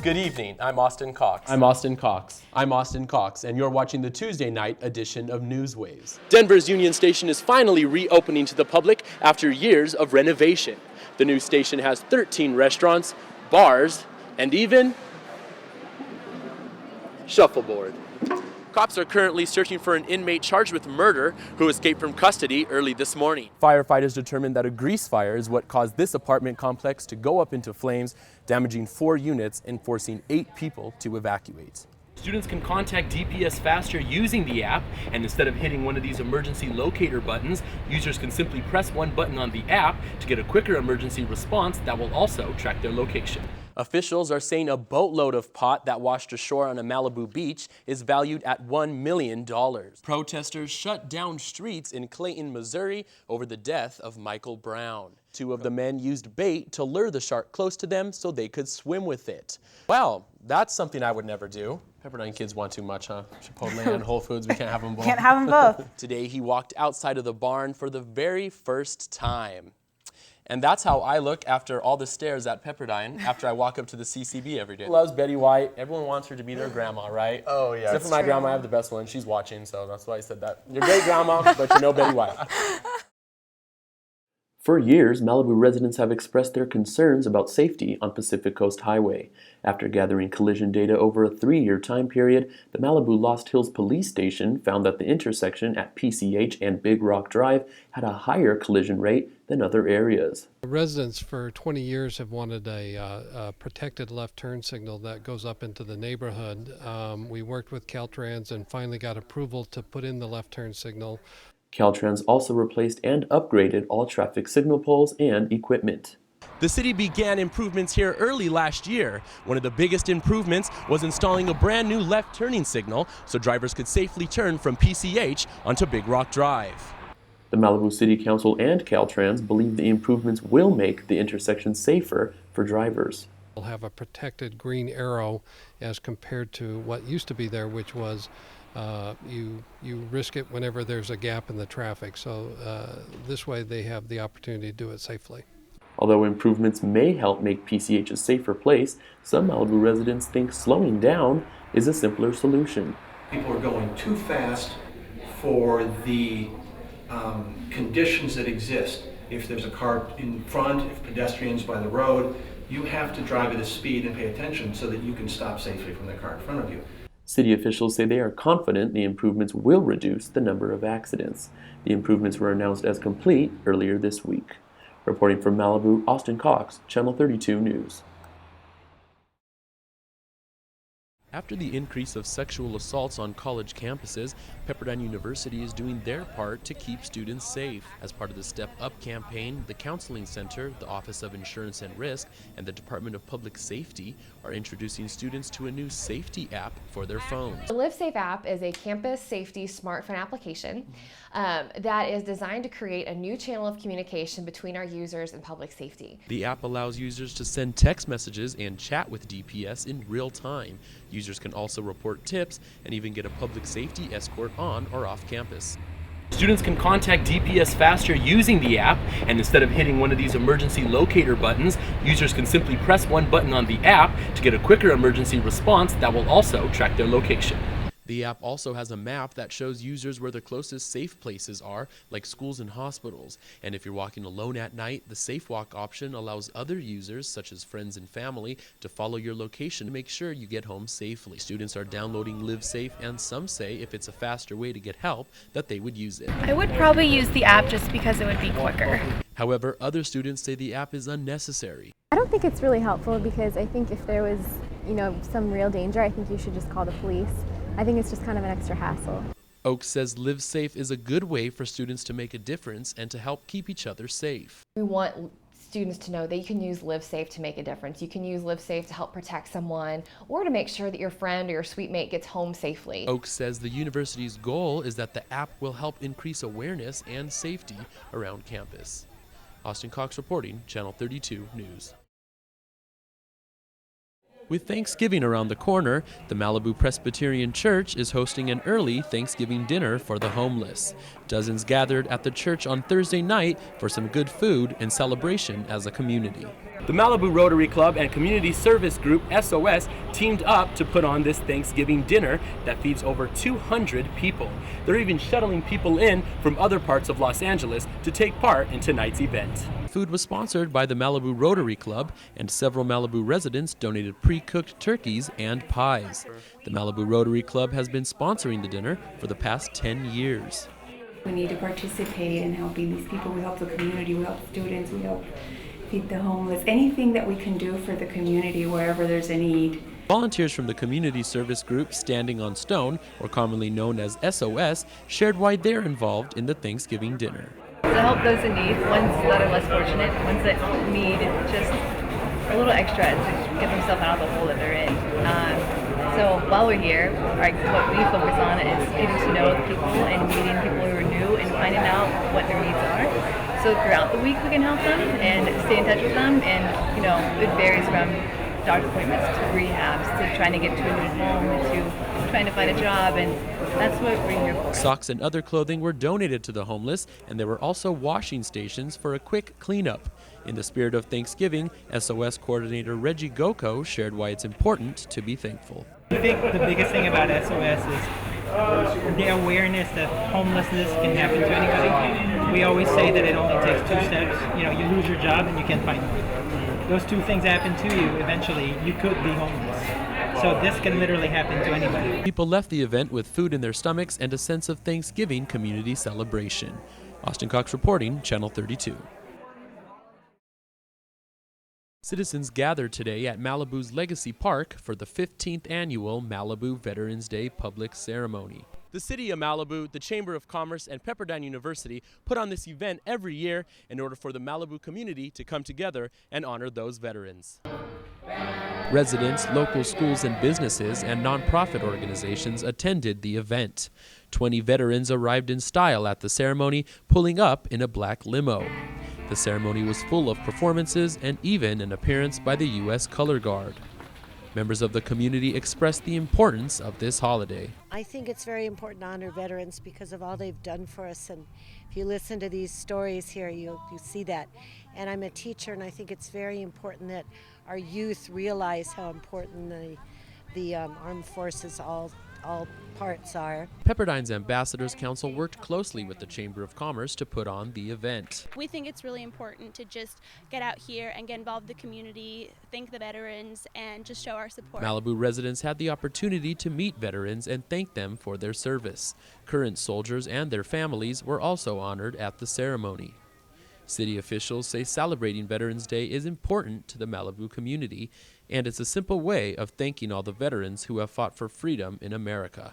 Good evening, I'm Austin Cox. I'm Austin Cox. I'm Austin Cox, and you're watching the Tuesday night edition of Newswaves. Denver's Union Station is finally reopening to the public after years of renovation. The new station has 13 restaurants, bars, and even shuffleboard. Cops are currently searching for an inmate charged with murder who escaped from custody early this morning. Firefighters determined that a grease fire is what caused this apartment complex to go up into flames, damaging 4 units and forcing 8 people to evacuate. Students can contact DPS faster using the app, and instead of hitting one of these emergency locator buttons, users can simply press one button on the app to get a quicker emergency response that will also track their location. Officials are saying a boatload of pot that washed ashore on a Malibu beach is valued at $1 million. Protesters shut down streets in Clayton, Missouri over the death of Michael Brown. 2 of the men used bait to lure the shark close to them so they could swim with it. Well, that's something I would never do. Pepperdine kids want too much, huh? Chipotle and Whole Foods, we can't have them both. Can't have them both. Today he walked outside of the barn for the very first time. And that's how I look after all the stairs at Pepperdine after I walk up to the CCB every day. Loves Betty White. Everyone wants her to be their grandma, right? Oh, yeah. Except for my grandma, I have the best one. She's watching, so that's why I said that. You're great grandma, but you're no Betty White. For years, Malibu residents have expressed their concerns about safety on Pacific Coast Highway. After gathering collision data over a 3-year time period, the Malibu Lost Hills Police Station found that the intersection at PCH and Big Rock Drive had a higher collision rate than other areas. Residents for 20 years have wanted a protected left turn signal that goes up into the neighborhood. We worked with Caltrans and finally got approval to put in the left turn signal. Caltrans also replaced and upgraded all traffic signal poles and equipment. The city began improvements here early last year. One of the biggest improvements was installing a brand new left turning signal so drivers could safely turn from PCH onto Big Rock Drive. The Malibu City Council and Caltrans believe the improvements will make the intersection safer for drivers. We'll have a protected green arrow as compared to what used to be there, which was you risk it whenever there's a gap in the traffic. So this way they have the opportunity to do it safely. Although improvements may help make PCH a safer place, some Malibu residents think slowing down is a simpler solution. People are going too fast for the conditions that exist. If there's a car in front, if pedestrians by the road, you have to drive at a speed and pay attention so that you can stop safely from the car in front of you. City officials say they are confident the improvements will reduce the number of accidents. The improvements were announced as complete earlier this week. Reporting from Malibu, Austin Cox, Channel 32 News. After the increase of sexual assaults on college campuses, Pepperdine University is doing their part to keep students safe. As part of the Step Up campaign, the Counseling Center, the Office of Insurance and Risk, and the Department of Public Safety are introducing students to a new safety app for their phones. The LiveSafe app is a campus safety smartphone application that is designed to create a new channel of communication between our users and public safety. The app allows users to send text messages and chat with DPS in real time. Users can also report tips and even get a public safety escort on or off campus. Students can contact DPS faster using the app, and instead of hitting one of these emergency locator buttons, users can simply press one button on the app to get a quicker emergency response that will also track their location. The app also has a map that shows users where the closest safe places are, like schools and hospitals. And if you're walking alone at night, the Safe Walk option allows other users, such as friends and family, to follow your location to make sure you get home safely. Students are downloading LiveSafe, and some say if it's a faster way to get help, that they would use it. I would probably use the app just because it would be quicker. However, other students say the app is unnecessary. I don't think it's really helpful because I think if there was, some real danger, I think you should just call the police. I think it's just kind of an extra hassle. Oaks says LiveSafe is a good way for students to make a difference and to help keep each other safe. We want students to know that you can use LiveSafe to make a difference. You can use LiveSafe to help protect someone or to make sure that your friend or your suite mate gets home safely. Oaks says the university's goal is that the app will help increase awareness and safety around campus. Austin Cox reporting, Channel 32 News. With Thanksgiving around the corner, the Malibu Presbyterian Church is hosting an early Thanksgiving dinner for the homeless. Dozens gathered at the church on Thursday night for some good food and celebration as a community. The Malibu Rotary Club and community service group SOS teamed up to put on this Thanksgiving dinner that feeds over 200 people. They're even shuttling people in from other parts of Los Angeles to take part in tonight's event. Food was sponsored by the Malibu Rotary Club, and several Malibu residents donated pre-cooked turkeys and pies. The Malibu Rotary Club has been sponsoring the dinner for the past 10 years. We need to participate in helping these people. We help the community, we help students, we help feed the homeless. Anything that we can do for the community wherever there's a need. Volunteers from the community service group Standing on Stone, or commonly known as SOS, shared why they're involved in the Thanksgiving dinner. To help those in need, ones that are less fortunate, ones that need just a little extra to get themselves out of the hole that they're in. So while we're here, what we focus on is getting to know the people and meeting people who are new and finding out what their needs are. So throughout the week we can help them and stay in touch with them, and it varies from doctor's appointments to rehabs to trying to get to a new home to trying to find a job, and that's what we're here for. Socks and other clothing were donated to the homeless, and there were also washing stations for a quick cleanup. In the spirit of Thanksgiving, SOS coordinator Reggie Goko shared why it's important to be thankful. I think the biggest thing about SOS is the awareness that homelessness can happen to anybody. We always say that it only takes 2 steps. You lose your job and you can't find work. Those 2 things happen to you, eventually you could be homeless. So this can literally happen to anybody. People left the event with food in their stomachs and a sense of Thanksgiving community celebration. Austin Cox reporting, Channel 32. Citizens gathered today at Malibu's Legacy Park for the 15th annual Malibu Veterans Day public ceremony. The City of Malibu, the Chamber of Commerce, and Pepperdine University put on this event every year in order for the Malibu community to come together and honor those veterans. Residents, local schools and businesses, and nonprofit organizations attended the event. 20 veterans arrived in style at the ceremony, pulling up in a black limo. The ceremony was full of performances and even an appearance by the U.S. Color Guard. Members of the community expressed the importance of this holiday. I think it's very important to honor veterans because of all they've done for us, and if you listen to these stories here, you see that. And I'm a teacher, and I think it's very important that our youth realize how important the armed forces all parts are. Pepperdine's Ambassadors Council worked closely with the Chamber of Commerce to put on the event. We think it's really important to just get out here and get involved in the community, thank the veterans, and just show our support. Malibu residents had the opportunity to meet veterans and thank them for their service. Current soldiers and their families were also honored at the ceremony. City officials say celebrating Veterans Day is important to the Malibu community, and it's a simple way of thanking all the veterans who have fought for freedom in America.